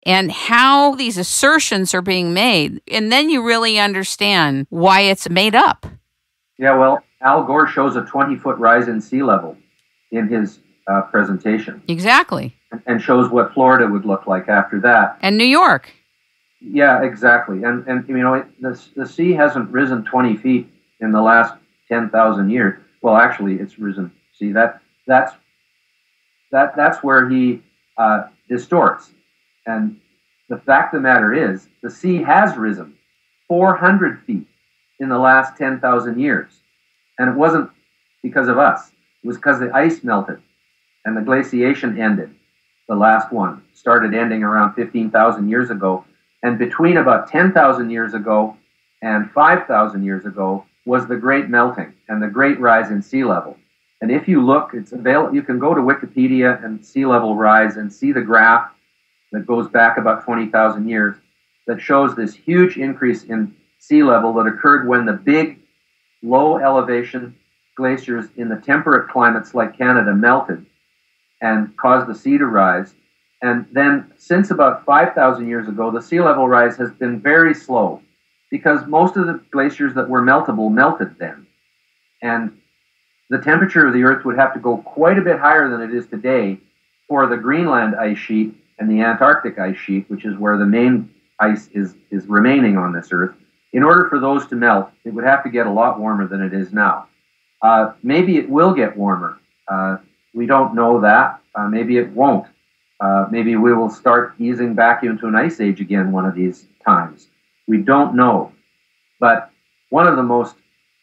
and how these assertions are being made. And then you really understand why it's made up. Yeah, well, Al Gore shows a 20-foot rise in sea level in his presentation. Exactly. And shows what Florida would look like after that. And New York. Yeah, exactly. And you know, the sea hasn't risen 20 feet in the last 10,000 years. Well, actually, it's risen. See, that's where he distorts. And the fact of the matter is, the sea has risen 400 feet in the last 10,000 years. And it wasn't because of us. It was because the ice melted and the glaciation ended. The last one started ending around 15,000 years ago. And between about 10,000 years ago and 5,000 years ago was the great melting and the great rise in sea level. And if you look, it's available. You can go to Wikipedia and sea level rise and see the graph that goes back about 20,000 years that shows this huge increase in sea level that occurred when the big low elevation glaciers in the temperate climates like Canada melted and caused the sea to rise. And then since about 5,000 years ago, the sea level rise has been very slow because most of the glaciers that were meltable melted then. And the temperature of the Earth would have to go quite a bit higher than it is today for the Greenland ice sheet and the Antarctic ice sheet, which is where the main ice is remaining on this Earth. In order for those to melt, it would have to get a lot warmer than it is now. Maybe it will get warmer. We don't know that. Maybe it won't. Maybe we will start easing back into an ice age again one of these times. We don't know. But one of the most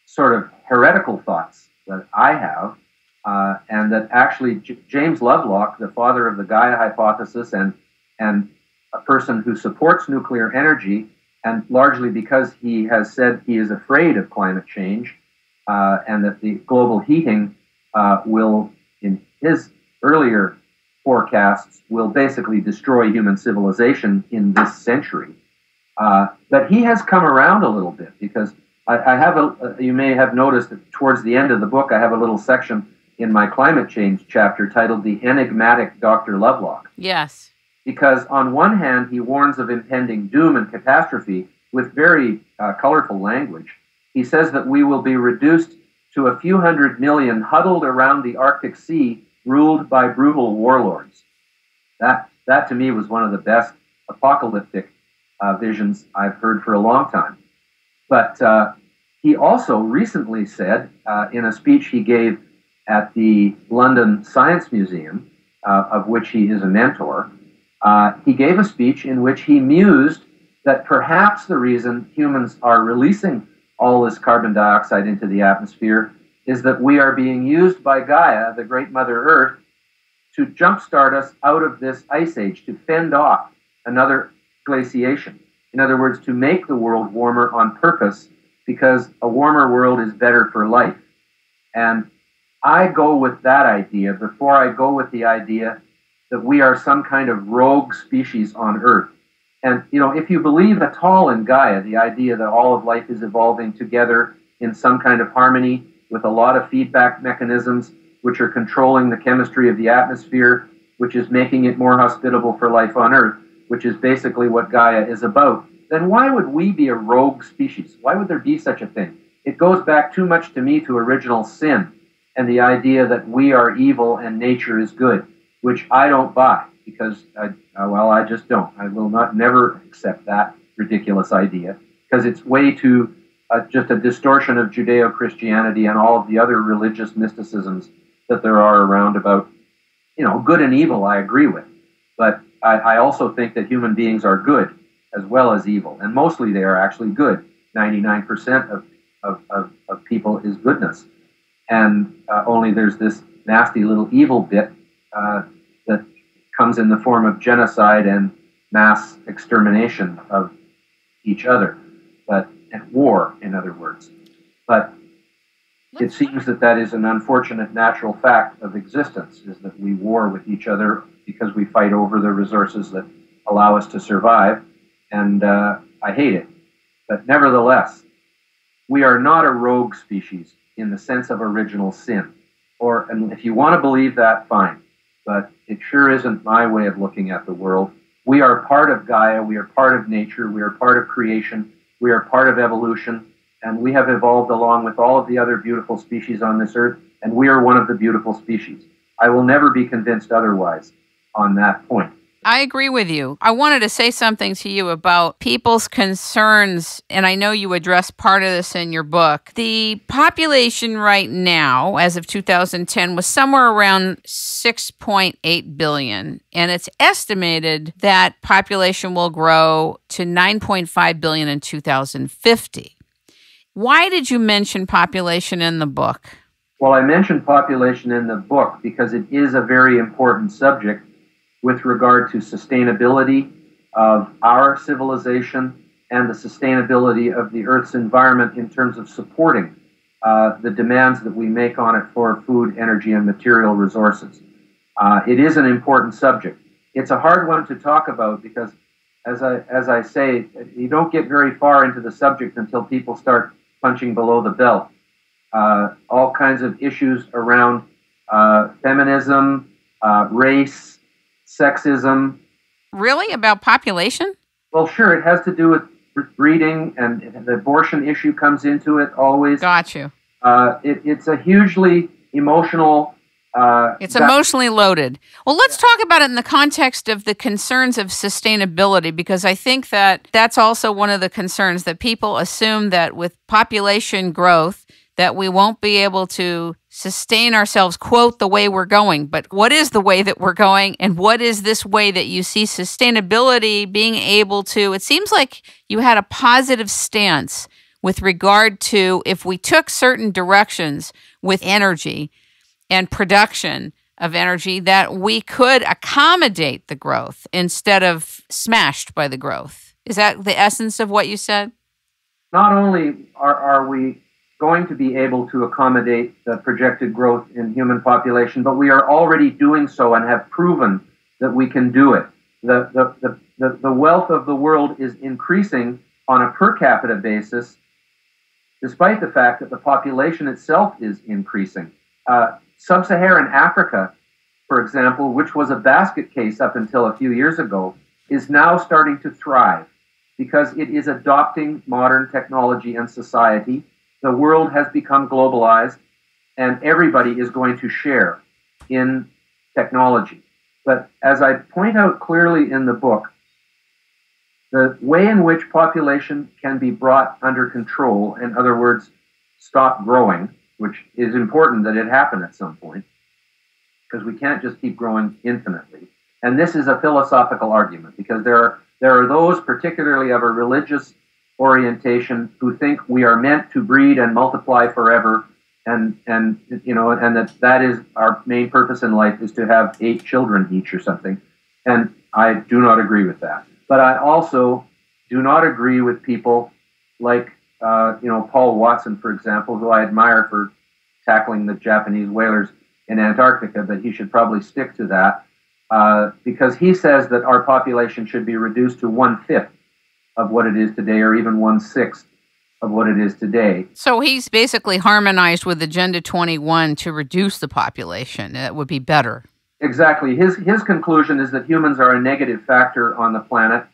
sort of heretical thoughts that I have, and that actually James Lovelock, the father of the Gaia hypothesis and a person who supports nuclear energy, and largely because he has said he is afraid of climate change, and that the global heating will, in his earlier forecasts, will basically destroy human civilization in this century. But he has come around a little bit because I have you may have noticed that towards the end of the book, I have a little section in my climate change chapter titled The Enigmatic Dr. Lovelock. Yes. Because on one hand, he warns of impending doom and catastrophe with very colorful language. He says that we will be reduced to a few 100 million huddled around the Arctic Sea, ruled by brutal warlords. That to me was one of the best apocalyptic visions I've heard for a long time. But he also recently said, in a speech he gave at the London Science Museum, of which he is a mentor, he gave a speech in which he mused that perhaps the reason humans are releasing all this carbon dioxide into the atmosphere is that we are being used by Gaia, the great Mother Earth, to jumpstart us out of this ice age, to fend off another glaciation. In other words, to make the world warmer on purpose, because a warmer world is better for life. And I go with that idea before I go with the idea that we are some kind of rogue species on Earth. And, you know, if you believe at all in Gaia, the idea that all of life is evolving together in some kind of harmony with a lot of feedback mechanisms which are controlling the chemistry of the atmosphere, which is making it more hospitable for life on Earth, which is basically what Gaia is about, then why would we be a rogue species? Why would there be such a thing? It goes back too much to me to original sin and the idea that we are evil and nature is good, which I don't buy because, I just don't. I will never accept that ridiculous idea because it's way too just a distortion of Judeo-Christianity and all of the other religious mysticisms that there are around about, you know, good and evil I agree with. But I also think that human beings are good as well as evil. And mostly they are actually good. 99% of people is goodness. And only there's this nasty little evil bit that comes in the form of genocide and mass extermination of each other. And war, in other words. But it seems that is an unfortunate natural fact of existence, is that we war with each other because we fight over the resources that allow us to survive. And I hate it. But nevertheless, we are not a rogue species in the sense of original sin. And if you want to believe that, fine. But it sure isn't my way of looking at the world. We are part of Gaia, we are part of nature, we are part of creation, we are part of evolution, and we have evolved along with all of the other beautiful species on this earth, and we are one of the beautiful species. I will never be convinced otherwise on that point. I agree with you. I wanted to say something to you about people's concerns, and I know you address part of this in your book. The population right now, as of 2010, was somewhere around 6.8 billion, and it's estimated that population will grow to 9.5 billion in 2050. Why did you mention population in the book? Well, I mentioned population in the book because it is a very important subject with regard to sustainability of our civilization and the sustainability of the Earth's environment in terms of supporting the demands that we make on it for food, energy, and material resources. It is an important subject. It's a hard one to talk about because, as I say, you don't get very far into the subject until people start punching below the belt. All kinds of issues around feminism, race, sexism. Really? About population? Well, sure. It has to do with breeding, and the abortion issue comes into it always. Got you. It's a hugely emotional... it's emotionally loaded. Well, let's talk about it in the context of the concerns of sustainability, because I think that that's also one of the concerns, that people assume that with population growth, that we won't be able to sustain ourselves, quote, the way we're going. But what is the way that we're going? And what is this way that you see sustainability being able to? It seems like you had a positive stance with regard to if we took certain directions with energy and production of energy, that we could accommodate the growth instead of smashed by the growth. Is that the essence of what you said? Not only are we going to be able to accommodate the projected growth in human population, but we are already doing so and have proven that we can do it. The wealth of the world is increasing on a per capita basis, despite the fact that the population itself is increasing. Sub-Saharan Africa, for example, which was a basket case up until a few years ago, is now starting to thrive because it is adopting modern technology and society. The world has become globalized, and everybody is going to share in technology. But as I point out clearly in the book, the way in which population can be brought under control, in other words, stop growing, which is important that it happen at some point, because we can't just keep growing infinitely. And this is a philosophical argument, because there are those, particularly of a religious orientation, who think we are meant to breed and multiply forever, and that is our main purpose in life, is to have 8 children each or something. And I do not agree with that. But I also do not agree with people like Paul Watson, for example, who I admire for tackling the Japanese whalers in Antarctica, but he should probably stick to that because he says that our population should be reduced to 1/5 of what it is today, or even 1/6 of what it is today. So he's basically harmonized with Agenda 21 to reduce the population. That would be better. Exactly. His conclusion is that humans are a negative factor on the planet,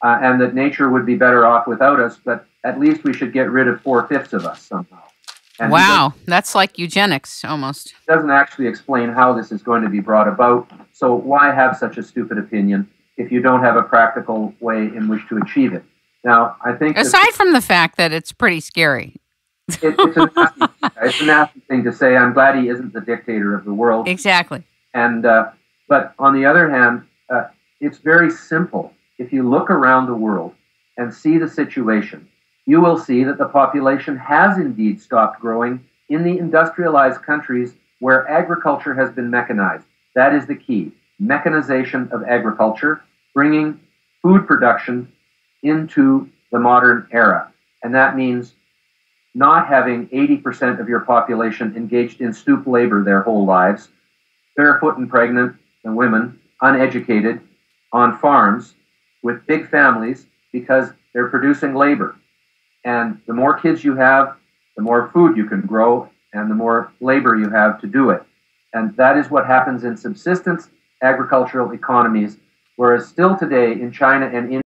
and that nature would be better off without us, but at least we should get rid of 4/5 of us somehow. And wow, that's like eugenics almost. Doesn't actually explain how this is going to be brought about. So why have such a stupid opinion if you don't have a practical way in which to achieve it? Now, I think... Aside from the fact that it's pretty scary. It's a nasty thing to say. I'm glad he isn't the dictator of the world. Exactly. And but on the other hand, it's very simple. If you look around the world and see the situation, you will see that the population has indeed stopped growing in the industrialized countries where agriculture has been mechanized. That is the key. Mechanization of agriculture, bringing food production into the modern era. And that means not having 80% of your population engaged in stoop labor their whole lives, barefoot and pregnant and women, uneducated, on farms with big families because they're producing labor. And the more kids you have, the more food you can grow and the more labor you have to do it. And that is what happens in subsistence agricultural economies whereas still today in China and